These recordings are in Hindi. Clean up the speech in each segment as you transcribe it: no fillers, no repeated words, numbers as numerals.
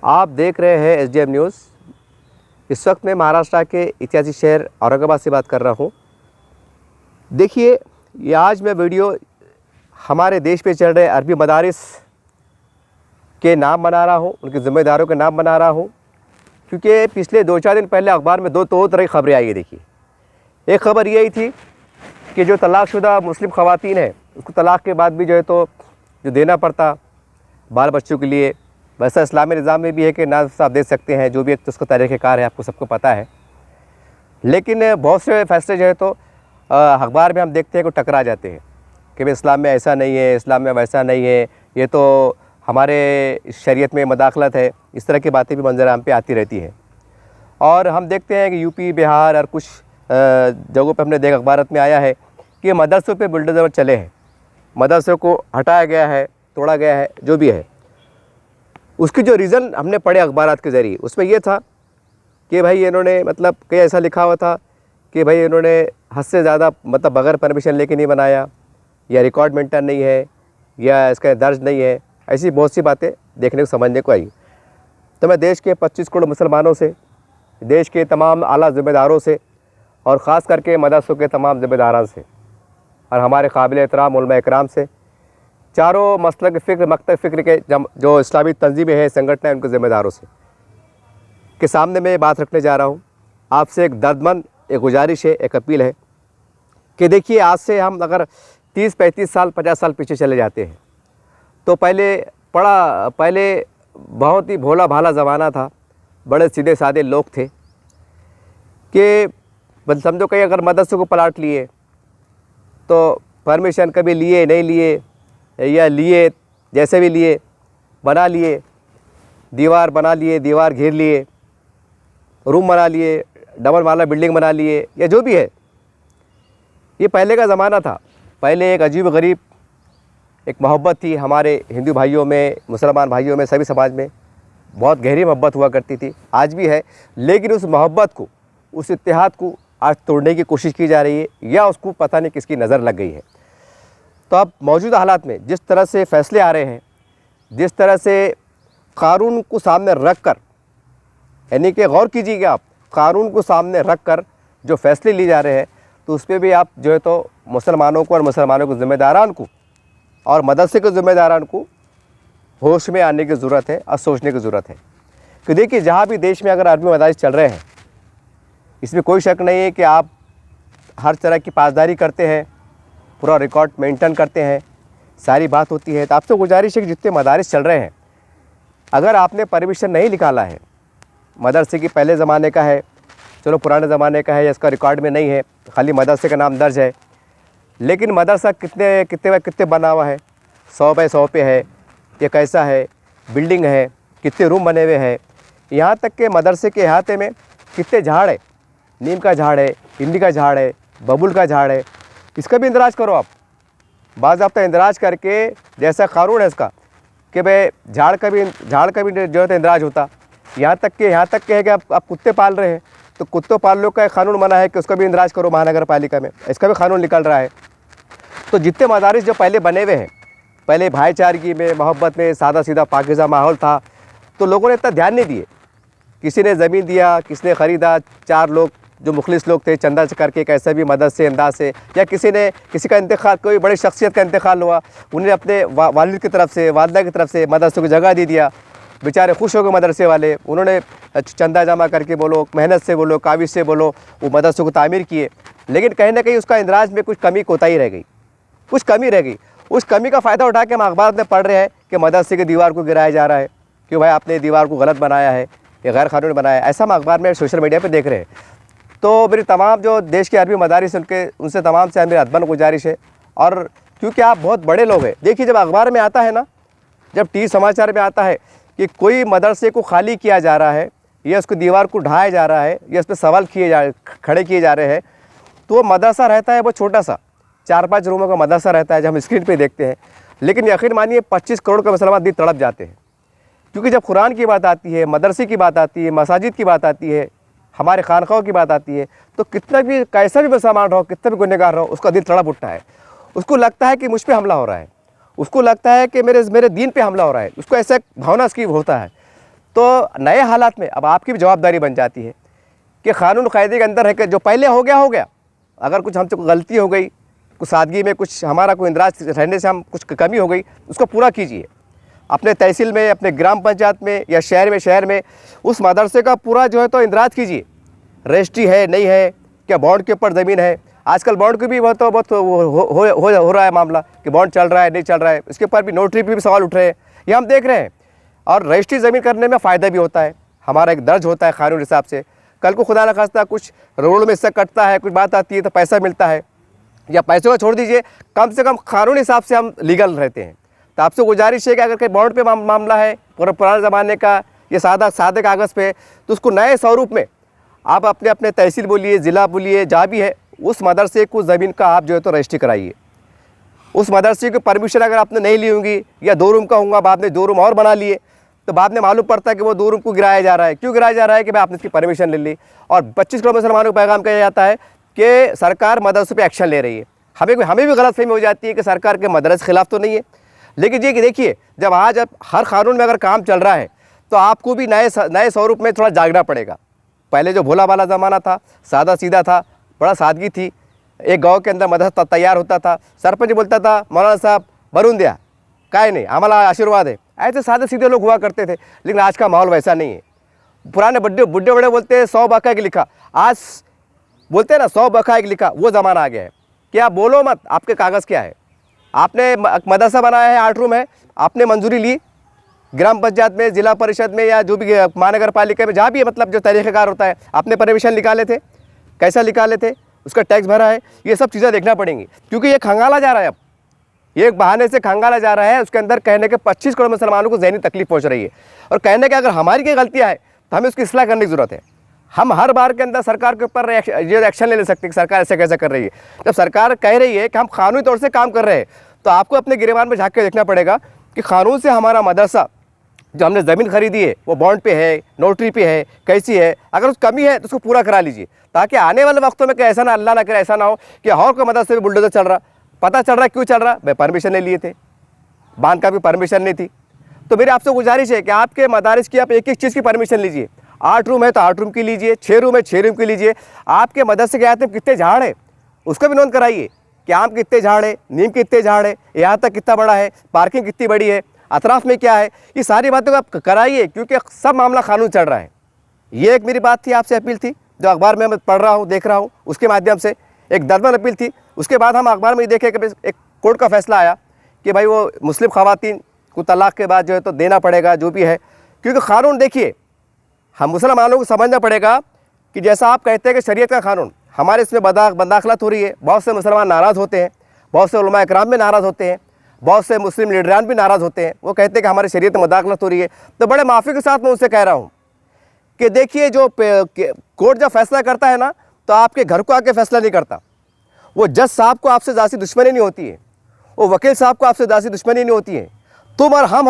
आप देख रहे हैं एसडीएम न्यूज़। इस वक्त मैं महाराष्ट्र के ऐतिहासिक शहर औरंगाबाद से बात कर रहा हूँ। देखिए, ये आज मैं वीडियो हमारे देश में चल रहे अरबी मदारिस के नाम बना रहा हूँ, उनके ज़िम्मेदारों के नाम बना रहा हूँ, क्योंकि पिछले 2-4 दिन पहले अखबार में दो तरह की खबरें आई है। देखिए, एक खबर यही थी कि जो तलाक़शुदा मुस्लिम ख़वातीन हैं उसको तलाक़ के बाद भी जो देना पड़ता बाल बच्चों के लिए, वैसा इस्लामी निज़ाम में भी है कि ना आप दे सकते हैं, जो भी एक उसका तरीक़ेकार है, आपको सबको पता है। लेकिन बहुत से फैसले अखबार में हम देखते हैं कि टकरा जाते हैं कि भाई इस्लाम में ऐसा नहीं है, इस्लाम में वैसा नहीं है, ये तो हमारे शरीयत में मदाखलत है। इस तरह की बातें भी मंजर आम पे आती रहती हैं। और हम देखते हैं कि यूपी, बिहार और कुछ जगहों पे हमने देखा, अखबार में आया है कि मदरसों पे बुलडोज़र चले हैं, मदरसों को हटाया गया है, तोड़ा गया है, जो भी है। उसकी जो रीज़न हमने पढ़े अखबारात के ज़रिए, उसमें यह था कि भाई इन्होंने कहीं ऐसा लिखा हुआ था कि भाई इन्होंने हद से ज़्यादा बग़ैर परमिशन लेके नहीं बनाया, या रिकॉर्ड मेंटेन नहीं है, या इसका दर्ज नहीं है। ऐसी बहुत सी बातें देखने को समझने को आई। तो मैं देश के 25 करोड़ मुसलमानों से, देश के तमाम आला ज़िम्मेदारों से, और ख़ास करके मदरसों के तमाम ज़िम्मेदारान से और हमारे काबिल एहतराम उलमा इकराम से, चारों मसलक फ़िक्र, मकतब फ़िक्र के जो इस्लामी तंजीमें हैं, संगठन हैं, उनके ज़िम्मेदारों से के सामने मैं ये बात रखने जा रहा हूँ। आपसे एक दर्दमंद एक गुजारिश है, एक अपील है कि देखिए, आज से हम अगर 30-35 साल, 50 साल पीछे चले जाते हैं तो पहले बहुत ही भोला भाला ज़माना था। बड़े सीधे साधे लोग थे कि समझो कहीं अगर मदरसे को पलाट लिए तो परमिशन कभी लिए नहीं लिए, या लिए जैसे भी लिए, बना लिए, दीवार बना लिए, दीवार घेर लिए, रूम बना लिए, डबल वाला बिल्डिंग बना लिए, या जो भी है। ये पहले का ज़माना था। पहले एक अजीब गरीब एक मोहब्बत थी हमारे हिंदू भाइयों में, मुसलमान भाइयों में, सभी समाज में बहुत गहरी मोहब्बत हुआ करती थी, आज भी है। लेकिन उस मोहब्बत को, उस इत्तेहाद को आज तोड़ने की कोशिश की जा रही है, या उसको पता नहीं किसकी नज़र लग गई है। तो अब मौजूदा हालात में जिस तरह से फ़ैसले आ रहे हैं, जिस तरह से कानून को सामने रख कर, यानी कि गौर कीजिएगा आप, कानून को सामने रख कर जो फ़ैसले लिए जा रहे हैं, तो उस पर भी आप तो मुसलमानों को और मुसलमानों के ज़िम्मेदारान को और मदरसे के ज़िम्मेदारान को होश में आने की ज़रूरत है और सोचने की ज़रूरत है कि देखिए, जहाँ भी देश में अगर अरबी मदारिस चल रहे हैं, इसमें कोई शक नहीं है कि आप हर तरह की पासदारी करते हैं, पूरा रिकॉर्ड मेंटेन करते हैं, सारी बात होती है। तो आपसे गुजारिश है कि जितने मदारिस चल रहे हैं, अगर आपने परमिशन नहीं निकाला है, मदरसे की पहले ज़माने का है, चलो पुराने ज़माने का है, या इसका रिकॉर्ड में नहीं है, खाली मदरसे का नाम दर्ज है, लेकिन मदरसा कितने बना हुआ है, 100 बाय 100 पे है, या कैसा है, बिल्डिंग है, कितने रूम बने हुए हैं, यहाँ तक के मदरसे के अहाते में कितने झाड़ है, नीम का झाड़ है, इमली का झाड़ है, बबूल का झाड़ है, इसका भी इंदराज करो आप। बाज़ाब्ता इंदराज करके, जैसा कानून है इसका कि भाई झाड़ का भी इंदराज होता। यहाँ तक के है कि आप कुत्ते पाल रहे हैं, तो कुत्तों पालने का एक कानून बना है कि उसका भी इंदराज करो महानगर पालिका में, इसका भी कानून निकल रहा है। तो जितने मदारिस जो पहले बने हुए हैं, पहले भाईचारगी में, मोहब्बत में, सादा सीधा पाकीज़ा माहौल था, तो लोगों ने इतना ध्यान नहीं दिए। किसी ने ज़मीन दिया, किसी ने ख़रीदा, 4 लोग जो मुखलिस लोग थे, चंदा करके कैसे भी मदद से, अंदाज से, या किसी का इंतकाल, कोई बड़ी शख्सियत का इंतकाल हुआ, उन्हें अपने वालिद की तरफ से, वालिदा की तरफ से मदरसे को जगह दे दिया। बेचारे खुश हो गए मदरसे वाले, उन्होंने चंदा जमा करके बोलो, मेहनत से बोलो, काविश से बोलो, वो मदरसे को तामीर किए। लेकिन कहीं ना कहीं उसका इंदराज में कुछ कमी कोताही रह गई, कुछ कमी रह गई। उस कमी का फ़ायदा उठा के हम अखबार में पढ़ रहे हैं कि मदरसे की दीवार को गिराया जा रहा है, कि भाई आपने दीवार को गलत बनाया है, या गैर कानूनी बनाया है। ऐसा हम अखबार में, सोशल मीडिया पर देख रहे हैं। तो मेरी तमाम जो देश के अरबी मदारिस उनसे तमाम से मेरी अदबन गुजारिश है। और क्योंकि आप बहुत बड़े लोग हैं, देखिए, जब अखबार में आता है ना, जब टीवी समाचार में आता है कि कोई मदरसे को खाली किया जा रहा है, या उसको दीवार को ढाया जा रहा है, या उस पर सवाल खड़े किए जा रहे हैं, तो वो मदरसा रहता है वो छोटा सा 4-5 रूमों का मदरसा रहता है, जब हम स्क्रीन पे देखते हैं। लेकिन यकीन मानिए 25 करोड़ का मुसलमान दिल तड़प जाते हैं, क्योंकि जब कुरान की बात आती है, मदरसे की बात आती है, मसाजिद की बात आती है, हमारे खानखाओं की बात आती है, तो कितना भी कैसा भी मुसलमान रहो, कितना भी गुनहगार रहो, उसका दिल तड़प उठता है। उसको लगता है कि मुझ पर हमला हो रहा है, उसको लगता है कि मेरे दीन पे हमला हो रहा है, उसको ऐसा भावना उसकी होता है। तो नए हालात में अब आपकी भी जवाबदारी बन जाती है कि कानून कायदे के अंदर है कि जो पहले हो गया, अगर कुछ हमसे कोई गलती हो गई, कुछ सादगी में कुछ हमारा कोई इंदराज रहने से हम कुछ कमी हो गई, उसको पूरा कीजिए। अपने तहसील में, अपने ग्राम पंचायत में या शहर में उस मदरसे का पूरा जो है तो इंदराज कीजिए। रजिस्ट्री है नहीं है, क्या बॉन्ड के ऊपर ज़मीन है, आजकल बॉन्ड की भी बहुत हो रहा है मामला कि बॉन्ड चल रहा है नहीं चल रहा है, इसके ऊपर भी नोटरी पे भी सवाल उठ रहे हैं, ये हम देख रहे हैं। और रजिस्ट्री ज़मीन करने में फ़ायदा भी होता है, हमारा एक दर्ज होता है कानून हिसाब से। कल को खुदा न खास्ता कुछ रोड में इससे कटता है, कुछ बात आती है तो पैसा मिलता है, या पैसों का छोड़ दीजिए, कम से कम कानूनी हिसाब से हम लीगल रहते हैं। तो आपसे गुजारिश है कि अगर कहीं बॉन्ड पे मामला है पुराने ज़माने का, ये सादे कागज़ पे, तो उसको नए स्वरूप में आप अपने तहसील बोलिए, ज़िला बोलिए, जहाँ भी है, उस मदरसे को ज़मीन का आप जो है तो रजिस्ट्री कराइए। उस मदरसे की परमिशन अगर आपने नहीं ली होंगी, या 2 रूम का होगा, बाद में 2 रूम और बना लिए, तो बाद में मालूम पड़ता है कि वो 2 रूम को गिराया जा रहा है। क्यों गिराया जा रहा है कि भाई आपने इसकी परमिशन ले ली। और 25 करोड़ मुसलमानों को पैगाम किया जाता है कि सरकार मदरसों पे एक्शन ले रही है। हमें भी गलतफहमी हो जाती है कि सरकार के मदरसे खिलाफ तो नहीं है, लेकिन ये कि देखिए, जब हर कानून में अगर काम चल रहा है तो आपको भी नए स्वरूप में थोड़ा जागना पड़ेगा। पहले जो भोला वाला ज़माना था, सादा सीधा था, बड़ा सादगी थी। एक गांव के अंदर मदरसा तैयार होता था, सरपंच बोलता था मौलाना साहब बनून दिया काय नहीं, हमारा आशीर्वाद है। ऐसे सादे सीधे लोग हुआ करते थे, लेकिन आज का माहौल वैसा नहीं है। पुराने बुढ़े बड़े बोलते हैं 100 बका एक लिखा, आज बोलते हैं ना 100 बका एक लिखा, वो ज़माना आ गया है कि आप बोलो मत, आपके कागज़ क्या है। आपने मदरसा बनाया है, 8 रूम है, आपने मंजूरी ली ग्राम पंचायत में, जिला परिषद में, या जो भी महानगर पालिका में, जहाँ भी मतलब जो तरीक़ेकार होता है, आपने परमिशन निकाले थे, कैसा निकाले थे, उसका टैक्स भरा है, ये सब चीज़ें देखना पड़ेंगी। क्योंकि ये खंगाला जा रहा है, अब ये एक बहाने से खंगाला जा रहा है। उसके अंदर कहने के 25 करोड़ मुसलमानों को ज़हनी तकलीफ पहुँच रही है, और कहने के अगर हमारी कोई गलतियाँ है तो हमें उसकी इस्लाह करने की ज़रूरत है। हम हर बार के अंदर सरकार के ऊपर ये एक्शन ले सकते हैं कि सरकार ऐसे कैसे कर रही है। जब सरकार कह रही है कि हम कानूनी तौर से काम कर रहे हैं, तो आपको अपने गिरेबान में झाँक के देखना पड़ेगा कि कानून से हमारा मदरसा जो हमने ज़मीन खरीदी है वो बॉन्ड पे है, नोटरी पे है, कैसी है, अगर उस कमी है तो उसको पूरा करा लीजिए, ताकि आने वाले वक्तों में ऐसा ना, अल्लाह ना करे, ऐसा ना हो कि और कोई मदरसे में बुलडोजर चल रहा, पता चल रहा क्यों चल रहा, भाई परमिशन नहीं लिए थे, बांध का भी परमिशन नहीं थी। तो मेरी आपसे गुजारिश है कि आपके मदारिस की आप एक एक चीज़ की परमिशन लीजिए। 8 रूम है तो 8 रूम की लीजिए, 6 रूम है 6 रूम की लीजिए। आपके मदरसे के आयत में कितने झाड़ है उसका भी नोट कराइए कि आम के कितने झाड़ है, नीम के कितने झाड़ है, यहाँ तक कितना बड़ा है, पार्किंग कितनी बड़ी है, अतराफ़ में क्या है, ये सारी बातों को आप कराइए, क्योंकि सब मामला कानून चल रहा है। ये एक मेरी बात थी, आपसे अपील थी, जो अखबार में मैं पढ़ रहा हूँ, देख रहा हूँ, उसके माध्यम से एक दर्दनाक अपील थी। उसके बाद हम अखबार में देखे कि एक कोर्ट का फैसला आया कि भाई वो मुस्लिम ख़वातीन को तलाक़ के बाद जो है तो देना पड़ेगा, जो भी है। क्योंकि कानून देखिए, हम मुसलमानों को समझना पड़ेगा कि जैसा आप कहते हैं कि शरीयत का कानून, हमारे इसमें बदाखलत हो रही है। बहुत से मुसलमान नाराज़ होते हैं, बहुत से उलमा इकराम भी नाराज़ होते हैं, बहुत से मुस्लिम लीडरान भी नाराज़ होते हैं। वो कहते हैं कि हमारी शरीयत में मुदाखलत हो रही है। तो बड़े माफ़ी के साथ मैं उनसे कह रहा हूँ कि देखिए, जो कोर्ट जब फैसला करता है ना, तो आपके घर को आके फैसला नहीं करता। वो जज साहब को आपसे ज़्यादा दुश्मनी नहीं होती है, वो वकील साहब को आपसे ज़्यादा दुश्मनी नहीं होती है। तुम और हम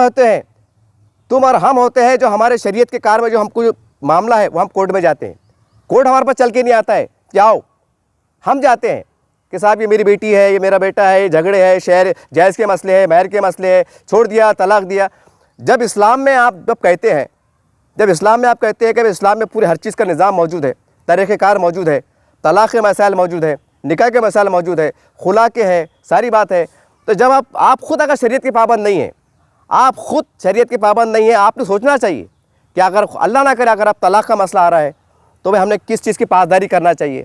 होते हैं जो हमारे शरीयत के कार में जो हमको मामला है वो हम कोर्ट में जाते हैं। कोर्ट हमारे पास चल के नहीं आता है कि आओ, हम जाते हैं कि साहब ये मेरी बेटी है, ये मेरा बेटा है, ये झगड़े हैं, शहर जायज़ के मसले हैं, महर के मसले हैं, छोड़ दिया, तलाक दिया। जब इस्लाम में आप कहते हैं कि इस्लाम में पूरे हर चीज़ का निज़ाम मौजूद है, तरीक़ेकार मौजूद है, तलाक़ के मसाइल मौजूद है, निकाह के मसाइल मौजूद है, खुला के है, सारी बात है। तो जब आप खुद अगर शरीयत के पाबंद नहीं है, आपने सोचना चाहिए कि अगर अल्लाह ना करे अगर आप तलाक़ का मसला आ रहा है तो भाई हमने किस चीज़ की पासदारी करना चाहिए।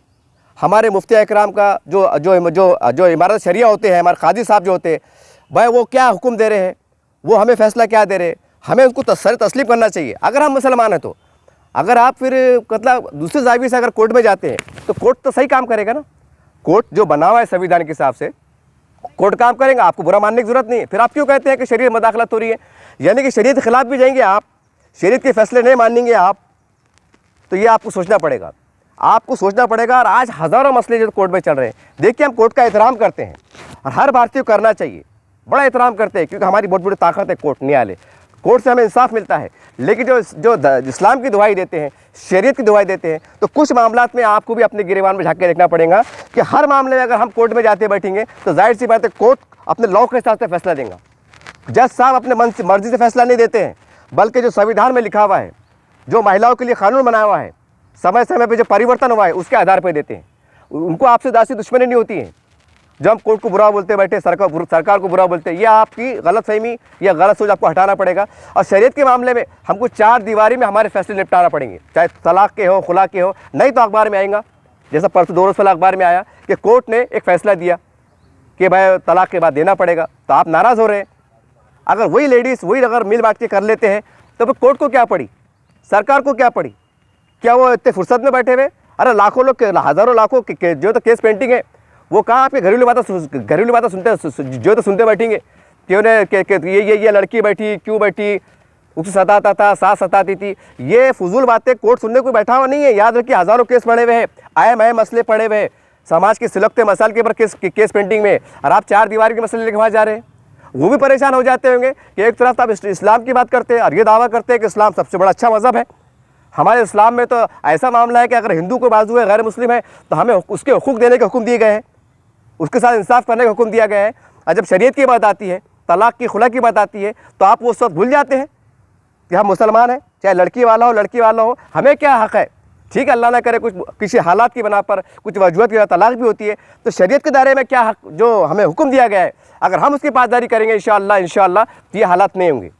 हमारे मुफ्ती इकराम का जो इमारत शरिया होते हैं, हमारे काजी साहब जो होते हैं, भाई वो क्या हुक्म दे रहे हैं, वो हमें फ़ैसला क्या दे रहे हैं, हमें उनको तस्लीम करना चाहिए अगर हम मुसलमान हैं तो। अगर आप फिर मतलब दूसरे ज़ाविये से अगर कोर्ट में जाते हैं तो कोर्ट तो सही काम करेगा ना। कोर्ट जो बना हुआ है संविधान के हिसाब से कोर्ट काम करेंगे, आपको बुरा मानने की ज़रूरत नहीं है। फिर आप क्यों कहते हैं कि शरीयत मदाखलत हो रही है, यानी कि शरीयत के ख़िलाफ़ भी जाएंगे आप, शरीयत के फ़ैसले नहीं मानेंगे आप। तो ये आपको सोचना पड़ेगा, और आज हज़ारों मसले जो कोर्ट में चल रहे हैं। देखिए, हम कोर्ट का एहतराम करते हैं और हर भारतीय को करना चाहिए, बड़ा एहतराम करते हैं, क्योंकि हमारी बहुत बड़ी ताकत है कोर्ट, न्यायालय, कोर्ट से हमें इंसाफ मिलता है। लेकिन जो इस्लाम की दुहाई देते हैं, शरीयत की दुहाई देते हैं, तो कुछ मामलात में आपको भी अपने गिरेबान में झाँक के देखना पड़ेगा कि हर मामले में अगर हम कोर्ट में जाते बैठेंगे तो जाहिर सी बात है कोर्ट अपने लॉ के हिसाब से फैसला देगा। जज साहब अपने मन से मर्जी से फैसला नहीं देते हैं, बल्कि जो संविधान में लिखा हुआ है, जो महिलाओं के लिए कानून बनाया हुआ है, समय समय पे जो परिवर्तन हुआ है उसके आधार पर देते हैं। उनको आपसे दासी दुश्मनी नहीं होती है। जब हम कोर्ट को बुरा बोलते बैठे, सरकार को बुरा बोलते, ये आपकी गलत फहमी या गलत सोच आपको हटाना पड़ेगा। और शरीयत के मामले में हमको 4 दीवारी में हमारे फैसले निपटाना पड़ेंगे, चाहे तलाक के हो, खुला के हो। नहीं तो अखबार में आएगा, जैसा परसों 2 रोज़ पहले अखबार में आया कि कोर्ट ने एक फ़ैसला दिया कि भाई तलाक के बाद देना पड़ेगा, तो आप नाराज़ हो रहे हैं। अगर वही लेडीज़ वही अगर मिल बांट के कर लेते हैं तो फिर कोर्ट को क्या पड़ी, सरकार को क्या पड़ी? क्या वो इतने फुर्सत में बैठे हुए? अरे लाखों लोग, हज़ारों लाखों जो तो केस पेंटिंग है, वो कहाँ आपके घरेलू बातें सुनते जो तो सुनते बैठेंगे कि उन्हें ये लड़की बैठी क्यों बैठी, उसे सताता था, सास सताती थी। ये फजूल बातें कोर्ट सुनने को बैठा हुआ नहीं है। याद रखिए, हज़ारों केस पड़े हुए हैं, आए मसले पड़े हुए हैं, समाज के सिलकते मसाल के ऊपर केस पेंटिंग में, और आप 4 दीवार के मसले लेके वहाँ जा रहे हैं। वो भी परेशान हो जाते होंगे कि एक तरफ तो आप इस्लाम की बात करते हैं और ये दावा करते हैं कि इस्लाम सबसे बड़ा अच्छा मज़हब है। हमारे इस्लाम में तो ऐसा मामला है कि अगर हिंदू को बाजू है, गैर मुस्लिम है, तो हमें उसके हुकूक देने के हुक्म दिए गए हैं, उसके साथ इंसाफ करने का हुक्म दिया गया है। और जब शरीयत की बात आती है, तलाक की, खुला की बात आती है, तो आप वो सब भूल जाते हैं कि हम मुसलमान हैं, चाहे लड़की वाला हो, हमें क्या हक़ है। ठीक है, अल्लाह ना करे कुछ किसी हालात की बना पर, कुछ वजूहत की वजह तलाक भी होती है, तो शरीयत के दायरे में क्या हक़ जो हमें हुक्म दिया गया है, अगर हम उसकी पासदारी करेंगे इंशाअल्लाह तो ये हालात नहीं होंगे।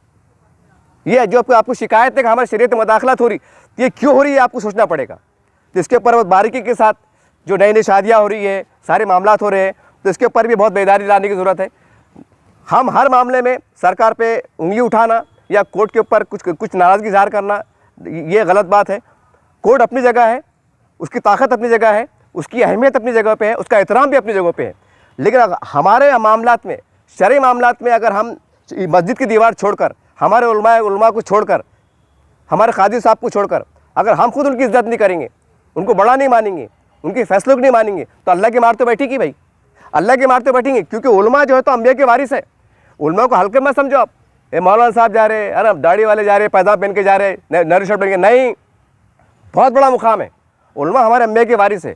ये जो आपको शिकायत है कि हमारी शरीयत में मुदाखलत हो रही, तो ये क्यों हो रही है आपको सोचना पड़ेगा। तो इसके ऊपर बहुत बारीकी के साथ, जो नई शादियाँ हो रही है, सारे मामला हो रहे हैं, तो इसके ऊपर भी बहुत बेदारी लाने की ज़रूरत है। हम हर मामले में सरकार पे उंगली उठाना या कोर्ट के ऊपर कुछ नाराज़गी ज़ाहिर करना, ये गलत बात है। कोर्ट अपनी जगह है, उसकी ताकत अपनी जगह है, उसकी अहमियत अपनी जगह पे है, उसका एहतराम भी अपनी जगह पे है। लेकिन हमारे मामलात में, शरई मामलात में, अगर हम मस्जिद की दीवार छोड़कर, हमारे उलमा को छोड़कर, हमारे काजी साहब को छोड़कर, अगर हम खुद उनकी इज्जत नहीं करेंगे, उनको बड़ा नहीं मानेंगे, उनके फैसलों को नहीं मानेंगे, तो अल्लाह की मार तो बैठेगी भाई, अल्लाह की मार तो बैठेंगे। क्योंकि उलमा जो है तो अंबिया के वारिस है। उलमा को हल्के मत समझो आप, ये मौलाना साहब जा रहे, अरे दाढ़ी वाले जा रहे, पैजामा पहन के जा रहे, नरी शर्ट पहन के, नहीं, बहुत बड़ा मुकाम है। उलमा हमारे अंबिया के वारिस है।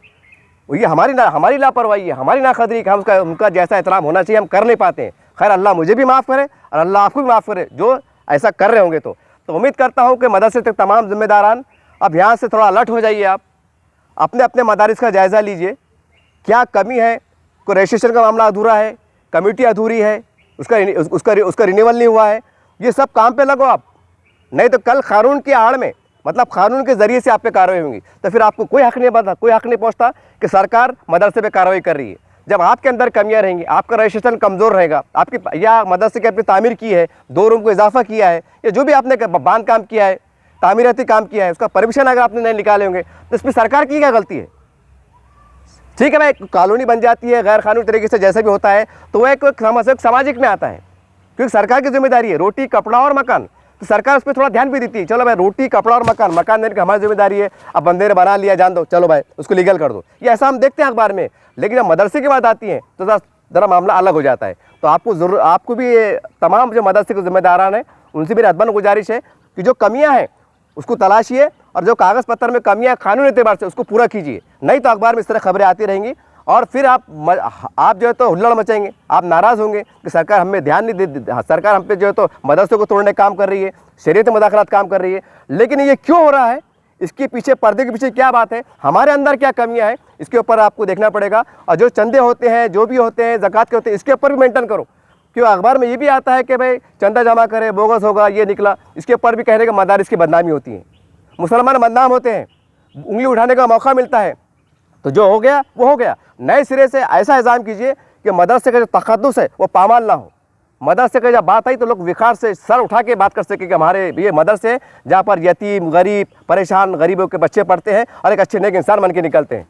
ये हमारी लापरवाही है, हमारी नाकदरी कि हम उनका जैसा एहतराम होना चाहिए हम कर नहीं पाते हैं। खैर, अल्लाह मुझे भी माफ़ करे और अल्लाह आपको भी माफ़ करे जो ऐसा कर रहे होंगे। तो उम्मीद करता हूँ कि मदरसे तक तमाम जिम्मेदारान अब यहाँ से थोड़ा अलर्ट हो जाइए। आप अपने अपने मदारिस का जायज़ा लीजिए, क्या कमी है, कोई रजिस्ट्रेशन का मामला अधूरा है, कमेटी अधूरी है, उसका रिन्यूअल नहीं हुआ है, ये सब काम पे लगो आप। नहीं तो कल कानून की आड़ में, मतलब कानून के ज़रिए से आप पे कार्रवाई होंगी, तो फिर आपको कोई हक़ नहीं पहुँचता कि सरकार मदरसे पे कार्रवाई कर रही है। जब आपके अंदर कमियां रहेंगी, आपका रजिस्ट्रेशन कमज़ोर रहेगा, आपकी या मदरसे की आपने तामीर की है, 2 रूम को इजाफा किया है, या जो भी आपने बांध काम किया है, तामीराती काम किया है, उसका परमिशन अगर आपने नहीं निकाले होंगे, तो इसमें सरकार की क्या गलती है? ठीक है भाई, कॉलोनी बन जाती है गैर कानूनी तरीके से, जैसा भी होता है, तो वह एक सामाजिक में आता है, क्योंकि सरकार की जिम्मेदारी है रोटी, कपड़ा और मकान। तो सरकार उस पर थोड़ा ध्यान भी देती है। चलो भाई, रोटी, कपड़ा और मकान देने की हमारी जिम्मेदारी है। अब बंदे ने बना लिया, जान दो, चलो भाई उसको लीगल कर दो, ये ऐसा हम देखते हैं अखबार में। लेकिन जब मदरसे की बात आती है तो ज़रा मामला अलग हो जाता है। तो आपको भी ये तमाम जो मदरसे के जिम्मेदारान हैं, उनसे मेरी अदबन गुजारिश है कि जो कमियाँ हैं उसको तलाशिए, और जो कागज़ पत्तर में कमियाँ कानूनी एतबार से उसको पूरा कीजिए। नहीं तो अखबार में इस तरह खबरें आती रहेंगी और फिर आप जो है तो हुल्लड़ मचाएंगे, आप नाराज़ होंगे कि सरकार हमें ध्यान नहीं दे, सरकार हम पे जो है तो मदरसों को तोड़ने काम कर रही है, शरीयत में मुदाखलत काम कर रही है। लेकिन ये क्यों हो रहा है, इसके पीछे, पर्दे के पीछे क्या बात है, हमारे अंदर क्या कमियां हैं, इसके ऊपर आपको देखना पड़ेगा। और जो चंदे होते हैं, जो भी होते हैं, ज़कात के होते हैं, इसके ऊपर भी मेंटेन करो। क्यों अखबार में ये भी आता है कि भाई चंदा जमा करे, बोगस होगा, ये निकला, इसके ऊपर भी कहने का मदारिस की बदनामी होती है, मुसलमान बदनाम होते हैं, उंगली उठाने का मौका मिलता है। तो जो हो गया वो हो गया। नए सिरे से ऐसा इंतजाम कीजिए कि मदरसे का जो तक़द्दुस है वो पामाल ना हो। मदरसे का जब बात आई तो लोग विखार से सर उठा के बात कर सके कि हमारे ये मदरसे हैं जहाँ पर यतीम, गरीब, परेशान, गरीबों के बच्चे पढ़ते हैं और एक अच्छे नेक इंसान बन के निकलते हैं।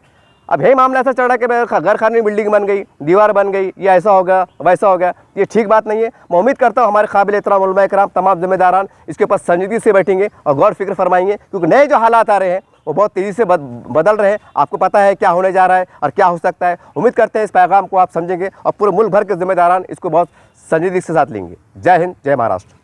अब यही मामला ऐसा चल रहा है कि गैर कानूनी बिल्डिंग बन गई, दीवार बन गई, या ऐसा होगा वैसा हो गया, ये ठीक बात नहीं है। मैं उम्मीद करता हूँ हमारे काबिल एहतराम उलमा इकराम, तमाम जिम्मेदारान इसके ऊपर संजीदगी से बैठेंगे और गौर फिक्र फरमाएंगे, क्योंकि नए जो हालात आ रहे हैं वो बहुत तेज़ी से बदल रहे हैं। आपको पता है क्या होने जा रहा है और क्या हो सकता है। उम्मीद करते हैं इस पैगाम को आप समझेंगे और पूरे मुल्क भर के जिम्मेदारान इसको बहुत संजीदगी के साथ लेंगे। जय हिंद, जय महाराष्ट्र।